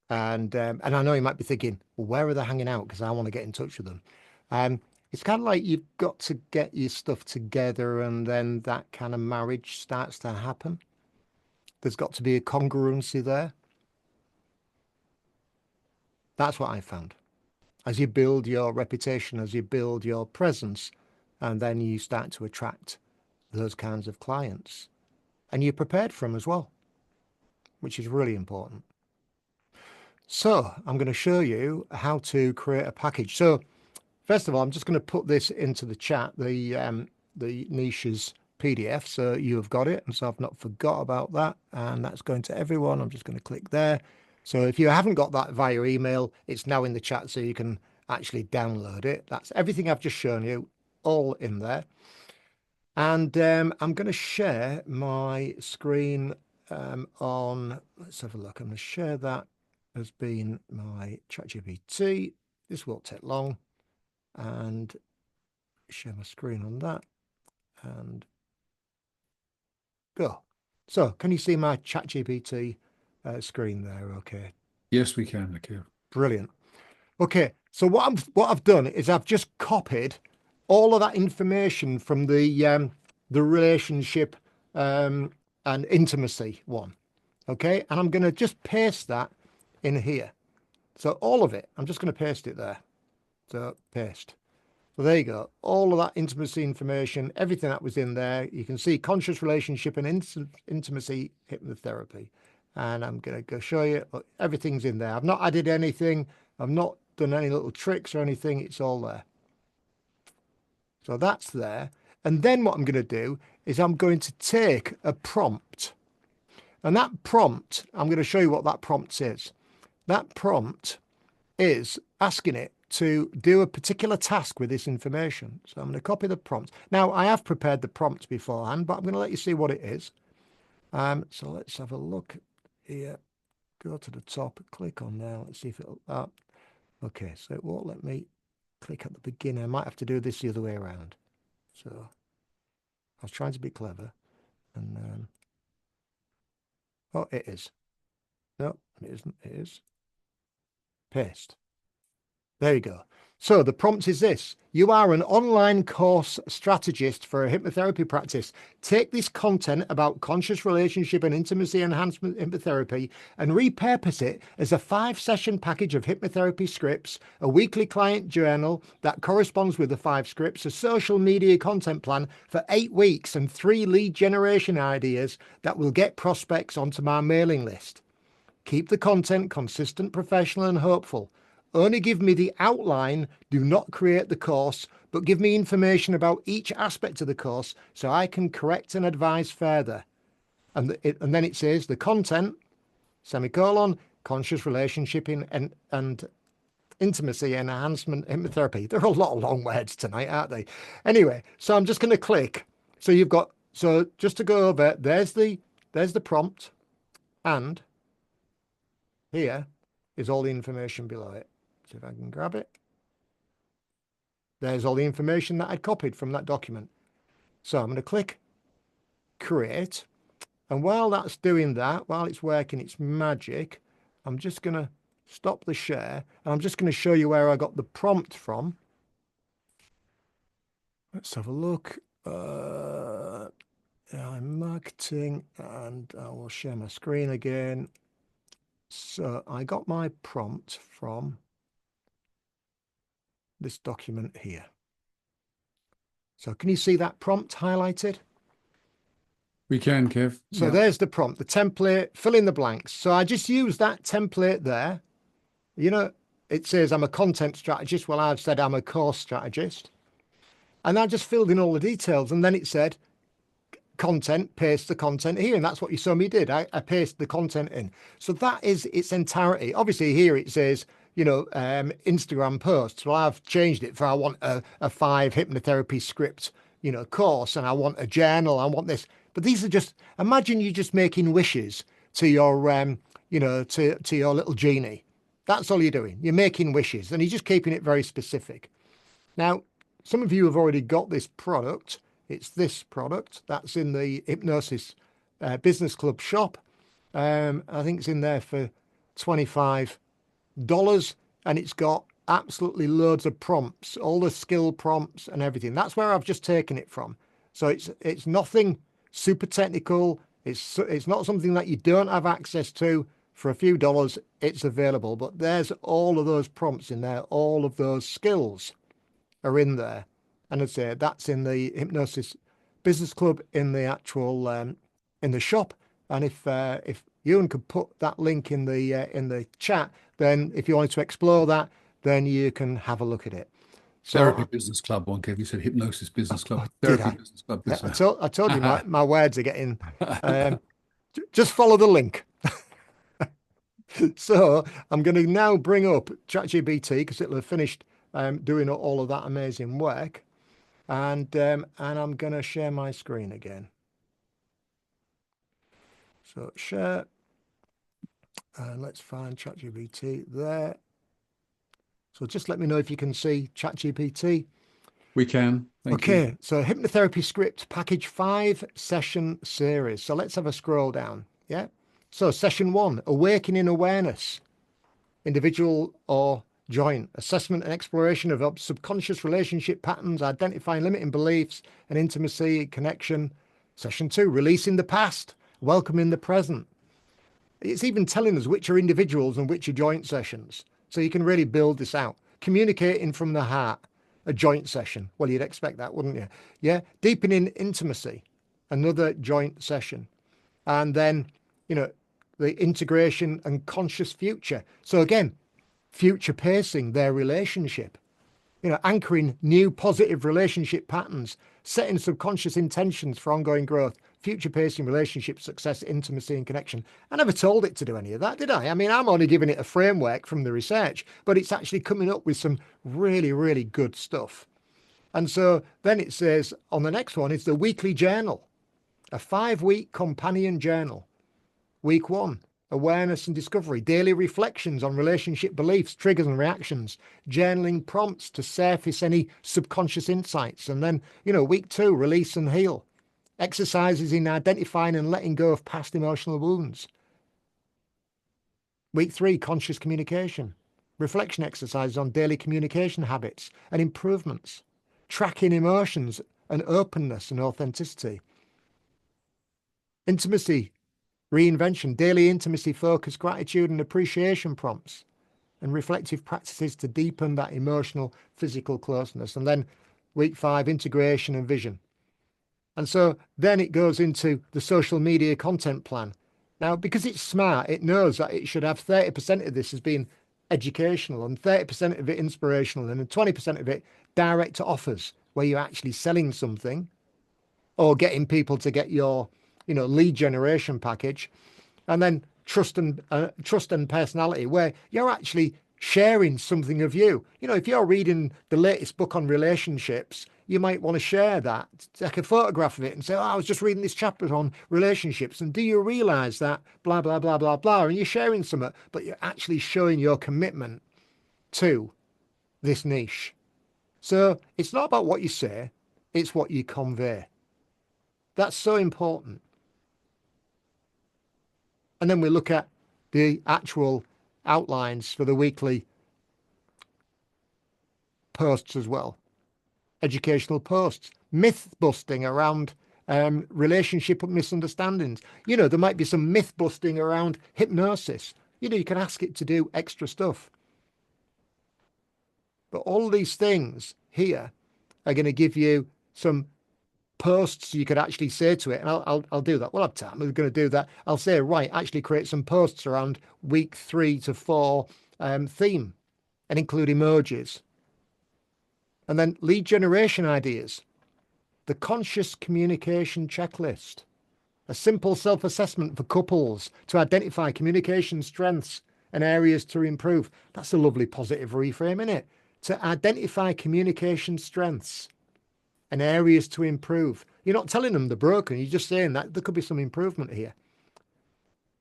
and I know you might be thinking, well, where are they hanging out? Because I want to get in touch with them. It's kind of like you've got to get your stuff together, and then that kind of marriage starts to happen. There's got to be a congruency there. That's what I found. As you build your reputation, as you build your presence, and then you start to attract those kinds of clients, and you're prepared for them as well, which is really important. So I'm going to show you how to create a package. So first of all, I'm just going to put this into the chat, the niches PDF, so you have got it, and so I've not forgot about that, and that's going to everyone. I'm just going to click there. So if you haven't got that via email, it's now in the chat, so you can actually download it. That's everything I've just shown you, all in there. And I'm going to share my screen on. Let's have a look. I'm going to share that as being my ChatGPT. This won't take long, and share my screen on that and go. So can you see my ChatGPT screen there? Okay, Yes, we can, Nikhil. brilliant. Okay, so what I've done is I've just copied all of that information from the relationship and intimacy one. Okay, and I'm going to just paste that in here. So all of it, I'm just going to paste it there. So paste. So there you go. All of that intimacy information, everything that was in there. You can see conscious relationship and intimacy hypnotherapy. And I'm going to go show you. Look, everything's in there. I've not added anything. I've not done any little tricks or anything. It's all there. So that's there. And then what I'm going to do is I'm going to take a prompt. And that prompt, I'm going to show you what that prompt is. That prompt is asking it to do a particular task with this information. So I'm going to copy the prompt. Now, I have prepared the prompt beforehand, but I'm going to let you see what it is. So let's have a look here. Go to the top, click on there. Let's see if it'll... okay, so it won't let me click at the beginning. I might have to do this the other way around. So I was trying to be clever. And oh, it is. No, it isn't. It is. Paste. There you go. So the prompt is this: you are an online course strategist for a hypnotherapy practice. Take this content about conscious relationship and intimacy enhancement hypnotherapy and repurpose it as a 5-session package of hypnotherapy scripts, a weekly client journal that corresponds with the 5 scripts, a social media content plan for 8 weeks, and 3 lead generation ideas that will get prospects onto my mailing list. Keep the content consistent, professional, and hopeful. Only give me the outline, do not create the course, but give me information about each aspect of the course so I can correct and advise further. And then it says the content, semicolon, conscious relationship and intimacy enhancement hypnotherapy. There are a lot of long words tonight, aren't they? Anyway, so I'm just going to click. So you've got, so just to go over, there's the prompt, and here is all the information below it. See if I can grab it. There's all the information that I'd copied from that document. So I'm going to click create. And while that's doing that, while it's working its magic, I'm just going to stop the share. And I'm just going to show you where I got the prompt from. Let's have a look. I'm marketing, and I will share my screen again. So I got my prompt from this document here. So can you see that prompt highlighted? We can, Kev. So Yeah. there's the prompt, the template, fill in the blanks. So I just use that template there. You know, it says I'm a content strategist. Well, I've said I'm a course strategist. And I just filled in all the details. And then it said content, paste the content here. And that's what you saw me did. I pasted the content in. So that is its entirety. Obviously here it says, you know, Instagram posts. Well, I've changed it for I want a 5 hypnotherapy script, you know, course, and I want a journal. I want this. But these are just, imagine you just making wishes to your, you know, to your little genie. That's all you're doing. You're making wishes, and you're just keeping it very specific. Now, some of you have already got this product. It's this product that's in the Hypnosis Business Club shop. I think it's in there for $25, and it's got absolutely loads of prompts, all the skill prompts and everything. That's where I've just taken it from. So it's nothing super technical. It's not something that you don't have access to. For a few dollars, it's available. But there's all of those prompts in there. All of those skills are in there. And I'd say that's in the Hypnosis Business Club in the actual in the shop. And if Ewan could put that link in the chat, then if you wanted to explore that, then you can have a look at it. So, Therapy Business Club one, Kev. You said Hypnosis Business Club. Did Therapy I? Business Club. Yeah, I told you my words are getting. Just follow the link. So I'm going to now bring up ChatGPT because it'll have finished doing all of that amazing work, and I'm going to share my screen again. So share, and let's find ChatGPT there. So just let me know if you can see ChatGPT. We can. Thank you. Okay, so hypnotherapy script package 5-session series. So let's have a scroll down. Yeah. So session 1, awakening awareness, individual or joint, assessment and exploration of subconscious relationship patterns, identifying limiting beliefs and intimacy, connection. Session 2, releasing the past, welcoming the present. It's even telling us which are individuals and which are joint sessions. So you can really build this out. Communicating from the heart, a joint session. Well, you'd expect that, wouldn't you? Yeah. Deepening intimacy, another joint session. And then, you know, the integration and conscious future. So again, future pacing their relationship, you know, anchoring new positive relationship patterns, setting subconscious intentions for ongoing growth, future pacing relationship success, intimacy and connection. I never told it to do any of that, did I? I mean, I'm only giving it a framework from the research, but it's actually coming up with some really, really good stuff. And so then it says on the next one, it's the weekly journal, a 5-week companion journal. Week 1, awareness and discovery, daily reflections on relationship beliefs, triggers and reactions, journaling prompts to surface any subconscious insights. And then, you know, week 2, release and heal, exercises in identifying and letting go of past emotional wounds. Week 3, conscious communication. reflection exercises on daily communication habits and improvements, tracking emotions and openness and authenticity, intimacy, reinvention, daily intimacy focused gratitude and appreciation prompts, and reflective practices to deepen that emotional, physical closeness. And then week 5, integration and vision. And so then it goes into the social media content plan. Now, because it's smart, it knows that it should have 30% of this as being educational and 30% of it inspirational and then 20% of it direct to offers where you're actually selling something or getting people to get your, lead generation package. And then trust and personality, where you're actually sharing something of you. If you're reading the latest book on relationships, you might want to share that, take a photograph of it and say, oh, I was just reading this chapter on relationships. And do you realize that blah, blah, blah, blah, blah. And you're sharing something, but you're actually showing your commitment to this niche. So it's not about what you say, it's what you convey. That's so important. And then we look at the actual outlines for the weekly posts as well. Educational posts, myth busting around relationship misunderstandings. There might be some myth busting around hypnosis. You can ask it to do extra stuff. But all these things here are going to give you some posts you could actually say to it, and I'll do that. We'll have time. We're going to do that. I'll say, right, actually create some posts around week 3 to 4 theme and include emojis. And then lead generation ideas, the conscious communication checklist, a simple self-assessment for couples to identify communication strengths and areas to improve. That's a lovely positive reframe, isn't it? To identify communication strengths and areas to improve. You're not telling them they're broken. You're just saying that there could be some improvement here.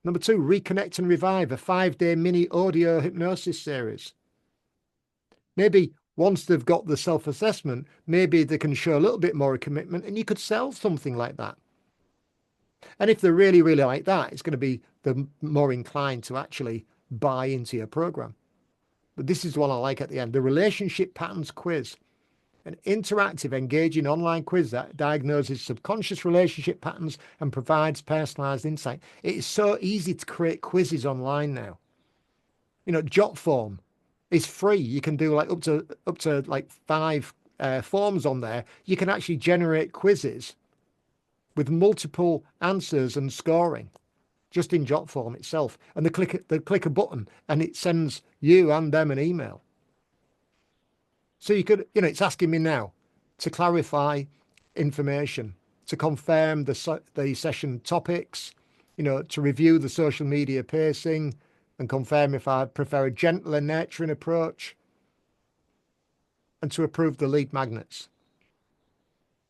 Number 2, reconnect and revive, a 5-day mini audio hypnosis series. Maybe once they've got the self-assessment, maybe they can show a little bit more commitment and you could sell something like that. And if they're really, really like that, it's going to be the more inclined to actually buy into your program. But this is what I like at the end, the relationship patterns quiz. An interactive, engaging online quiz that diagnoses subconscious relationship patterns and provides personalized insight. It is so easy to create quizzes online now. Jotform is free. You can do like up to like 5 forms on there. You can actually generate quizzes with multiple answers and scoring just in Jotform itself. And they click a button and it sends you and them an email. So you could, it's asking me now to clarify information, to confirm the session topics, to review the social media pacing and confirm if I prefer a gentler, nurturing approach, and to approve the lead magnets.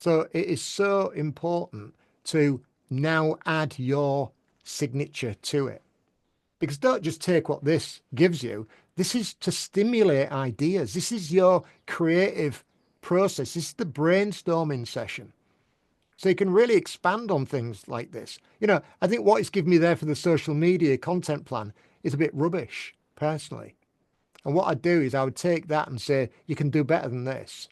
So it is so important to now add your signature to it. Because don't just take what this gives you. This is to stimulate ideas. This is your creative process. This is the brainstorming session. So you can really expand on things like this. I think what it's given me there for the social media content plan is a bit rubbish, personally. And what I'd do is I would take that and say, you can do better than this.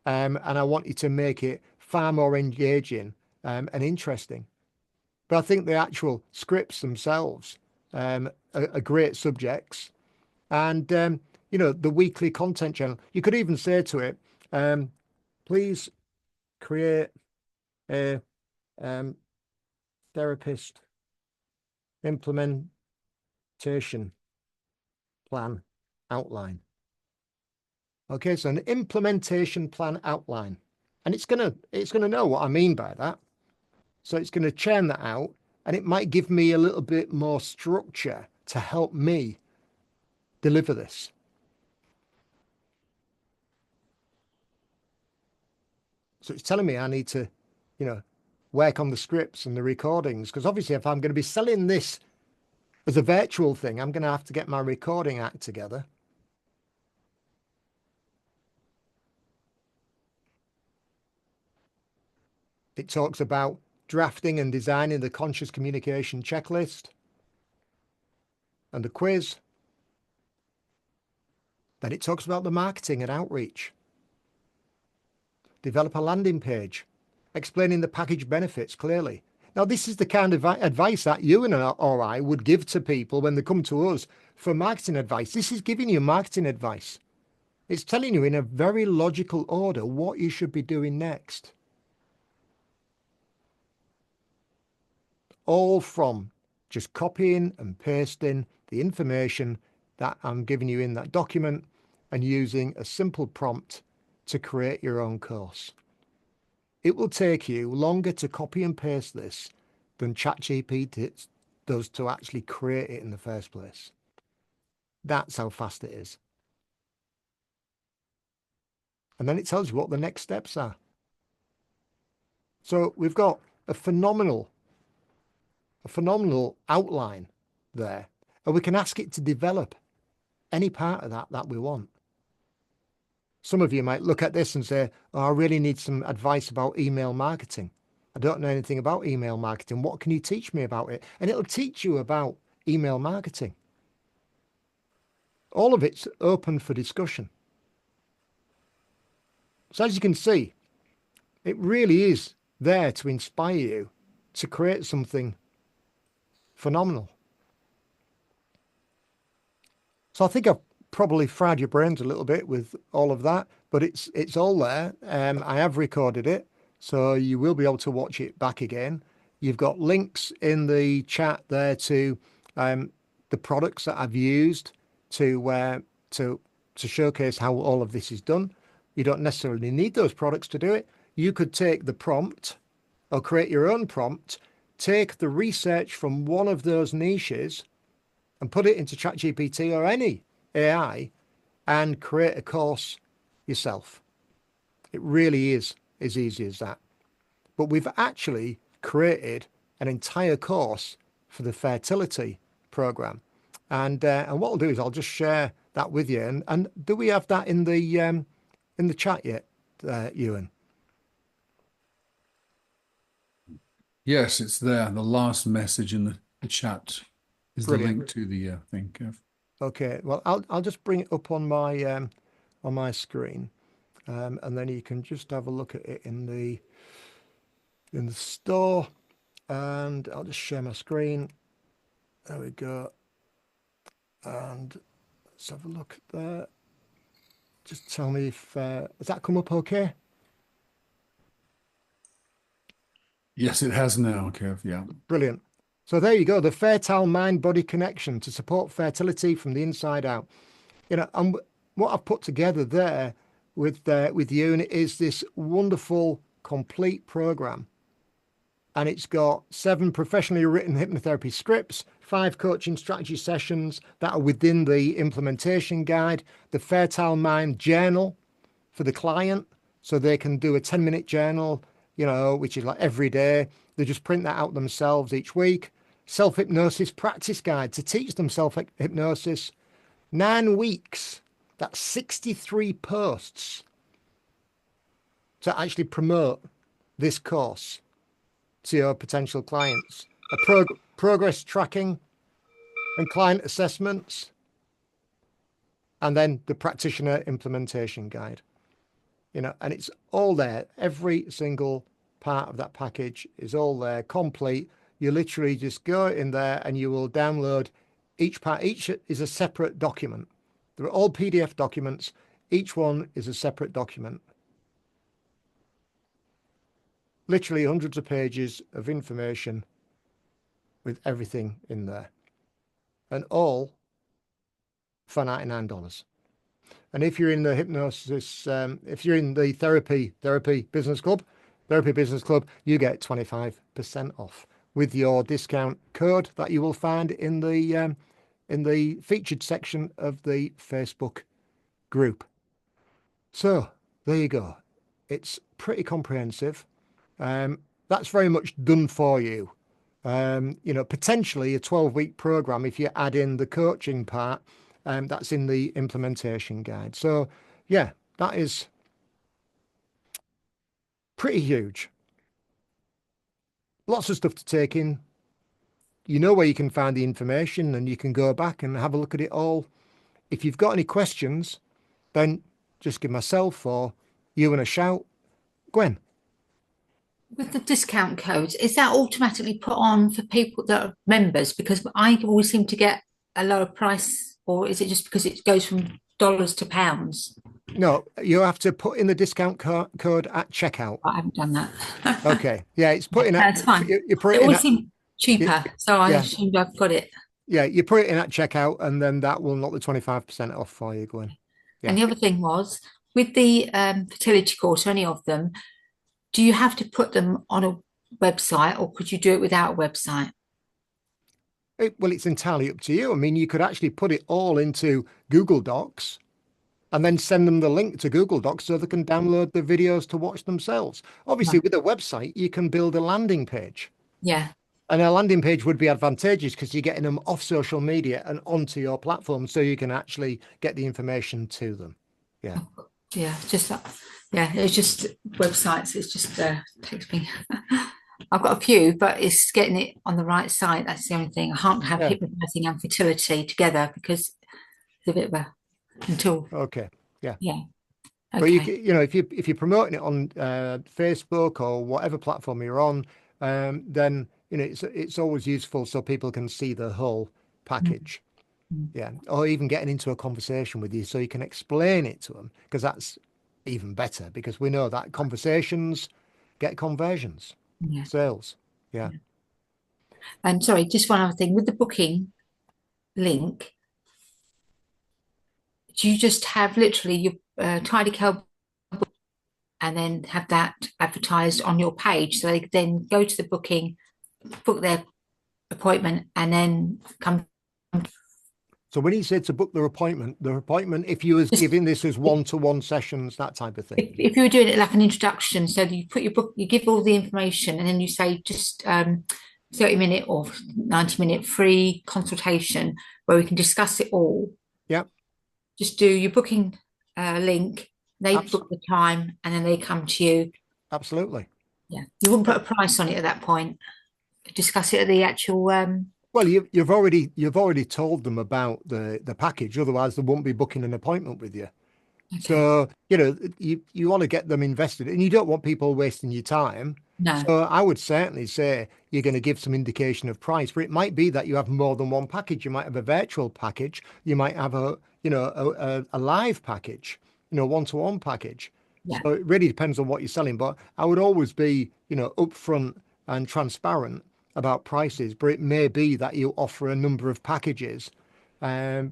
And I want you to make it far more engaging and interesting. But I think the actual scripts themselves are great subjects. And, the weekly content channel, you could even say to it, please create a therapist implementation plan outline. Okay, so an implementation plan outline. And it's gonna know what I mean by that. So it's going to churn that out, and it might give me a little bit more structure to help me deliver this. So it's telling me I need to, work on the scripts and the recordings, because obviously if I'm going to be selling this as a virtual thing, I'm going to have to get my recording act together. It talks about drafting and designing the conscious communication checklist and the quiz. Then it talks about the marketing and outreach. Develop a landing page, explaining the package benefits clearly. Now, this is the kind of advice that you and I would give to people when they come to us for marketing advice. This is giving you marketing advice. It's telling you in a very logical order what you should be doing next. All from just copying and pasting the information that I'm giving you in that document and using a simple prompt to create your own course. It will take you longer to copy and paste this than ChatGPT does to actually create it in the first place. That's how fast it is. And then it tells you what the next steps are. So we've got a phenomenal outline there. And we can ask it to develop any part of that we want. Some of you might look at this and say, oh, I really need some advice about email marketing. I don't know anything about email marketing. What can you teach me about it? And it'll teach you about email marketing. All of it's open for discussion. So as you can see, it really is there to inspire you to create something phenomenal. So I think I've probably fried your brains a little bit with all of that, but it's all there. I have recorded it, so you will be able to watch it back again. You've got links in the chat there to the products that I've used to showcase how all of this is done. You don't necessarily need those products to do it. You could take the prompt or create your own prompt, take the research from one of those niches and put it into ChatGPT or any AI and create a course yourself. It really is as easy as that. But we've actually created an entire course for the fertility program. And what I'll do is I'll just share that with you. And do we have that in the chat yet, Ewan? Yes, it's there. The last message in the chat is Brilliant. the link to the thing, Kev. Okay. Well, I'll just bring it up on my screen, and then you can just have a look at it in the store. And I'll just share my screen. There we go. And let's have a look there. Just tell me if has that come up okay? Yes, it has now, Kev. Yeah. Brilliant. So there you go, the fertile mind-body connection to support fertility from the inside out. You know, and what I've put together there with you is this wonderful, complete program. And it's got 7 professionally written hypnotherapy scripts, 5 coaching strategy sessions that are within the implementation guide, the Fertile Mind journal for the client, so they can do a 10-minute journal, you know, which is like every day. They just print that out themselves each week. Self-hypnosis practice guide to teach them self-hypnosis. 9 weeks, that's 63 posts to actually promote this course to your potential clients. A progress tracking and client assessments, and then the practitioner implementation guide. You know, and it's all there. Every single part of that package is all there, complete. You literally just go in there and you will download each part. Each is a separate document. They're all PDF documents. Each one is a separate document. Literally hundreds of pages of information with everything in there. And all for $99. And if you're in the hypnosis, if you're in the therapy business club, you get 25% off with your discount code that you will find in the featured section of the Facebook group. So there you go. It's pretty comprehensive. That's very much done for you. You know, potentially a 12-week program if you add in the coaching part, that's in the implementation guide. So yeah, that is pretty huge. Lots of stuff to take in. You know where you can find the information and you can go back and have a look at it all. If you've got any questions, then just give myself or you a shout. Gwen. With the discount codes, is that automatically put on for people that are members? Because I always seem to get a lower price, or is it just because it goes from dollars to pounds? No, you have to put in the discount code at checkout. I haven't done that. Okay. Yeah, it's put in. That's fine. You put It it in always at, seemed cheaper, so I yeah. assumed I've got it. Yeah, you put it in at checkout, and then that will knock the 25% off for you, Gwen. Yeah. And the other thing was with the fertility course, or any of them, do you have to put them on a website, or could you do it without a website? Well, it's entirely up to you. I mean, you could actually put it all into Google Docs and then send them the link to Google Docs so they can download the videos to watch themselves. Obviously, with a website, you can build a landing page. Yeah. And a landing page would be advantageous because you're getting them off social media and onto your platform so you can actually get the information to them. Yeah. Yeah, just that. Yeah, it's just websites. It's just takes me. I've got a few, but it's getting it on the right site. That's the only thing. I can't have hypnotizing and fertility together because it's a bit of a until. Okay. Yeah. Yeah. Okay. But you know, if you're promoting it on Facebook or whatever platform you're on, then you know it's always useful so people can see the whole package. Yeah, or even getting into a conversation with you so you can explain it to them, because that's even better, because we know that conversations get conversions, sales. Yeah. And sorry, just one other thing with the booking link. Do you just have literally your Tidy Cal and then have that advertised on your page so they then go to the booking, book their appointment, and then come? So when he said to book the appointment, if you was giving this as one-to-one sessions, that type of thing. If you were doing it like an introduction, so you put your book, you give all the information, and then you say just 30-minute or 90-minute free consultation where we can discuss it all. Yeah. Just do your booking link, they book the time, and then they come to you. Absolutely. Yeah. You wouldn't put a price on it at that point. Discuss it at the actual Well, you've already told them about the package, otherwise they won't be booking an appointment with you. Okay. So, you know, you want to get them invested, and you don't want people wasting your time. No. So I would certainly say you're going to give some indication of price, but it might be that you have more than one package. You might have a virtual package. You might have a live package, one-to-one package. Yeah. So it really depends on what you're selling. But I would always be, upfront and transparent about prices, but it may be that you offer a number of packages,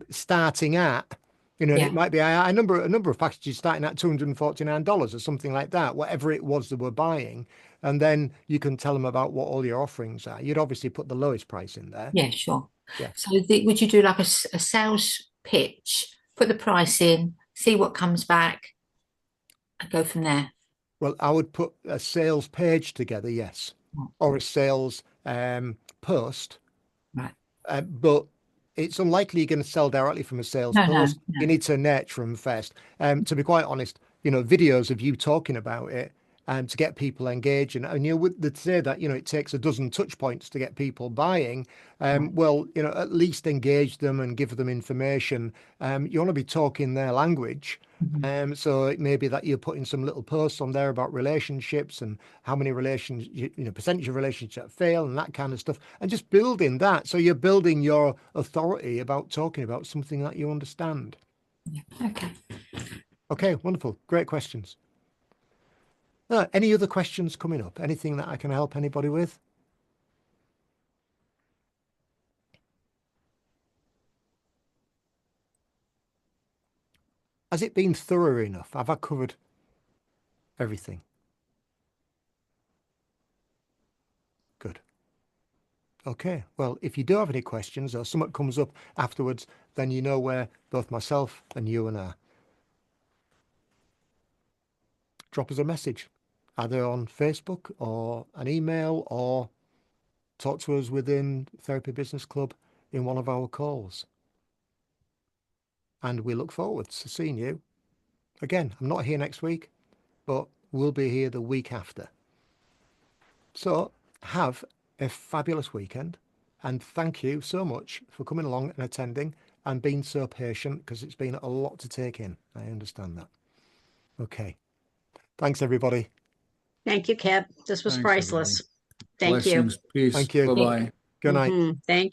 starting at, it might be a number of packages starting at $249 or something like that, whatever it was that we're buying. And then you can tell them about what all your offerings are. You'd obviously put the lowest price in there. Yeah, sure. Yeah. So would you do like a sales pitch, put the price in, see what comes back, and go from there? Well, I would put a sales page together, yes, or a sales post. Right. But it's unlikely you're going to sell directly from a sales post. No. You need to nurture them first. To be quite honest, videos of you talking about it to get people engaged. And they'd say that, it takes a dozen touch points to get people buying. Well, at least engage them and give them information. You want to be talking their language. Mm-hmm. So it may be that you're putting some little posts on there about relationships and how many percentage of relationships fail and that kind of stuff, and just building that. So you're building your authority about talking about something that you understand. Yeah. Okay, wonderful. Great questions. Any other questions coming up? Anything that I can help anybody with? Has it been thorough enough? Have I covered everything? Good. Okay. Well, if you do have any questions or something comes up afterwards, then you know where both myself and you and I. Drop us a message, either on Facebook or an email, or talk to us within Therapy Business Club in one of our calls. And we look forward to seeing you. Again, I'm not here next week, but we'll be here the week after. So have a fabulous weekend, and thank you so much for coming along and attending. and being so patient, because it's been a lot to take in. I understand that. Okay. Thanks, everybody. Thank you, Kev. This was Thanks, priceless. everyone. Thank you. Blessings. Peace. Thank you. Bye-bye. Good night. Thank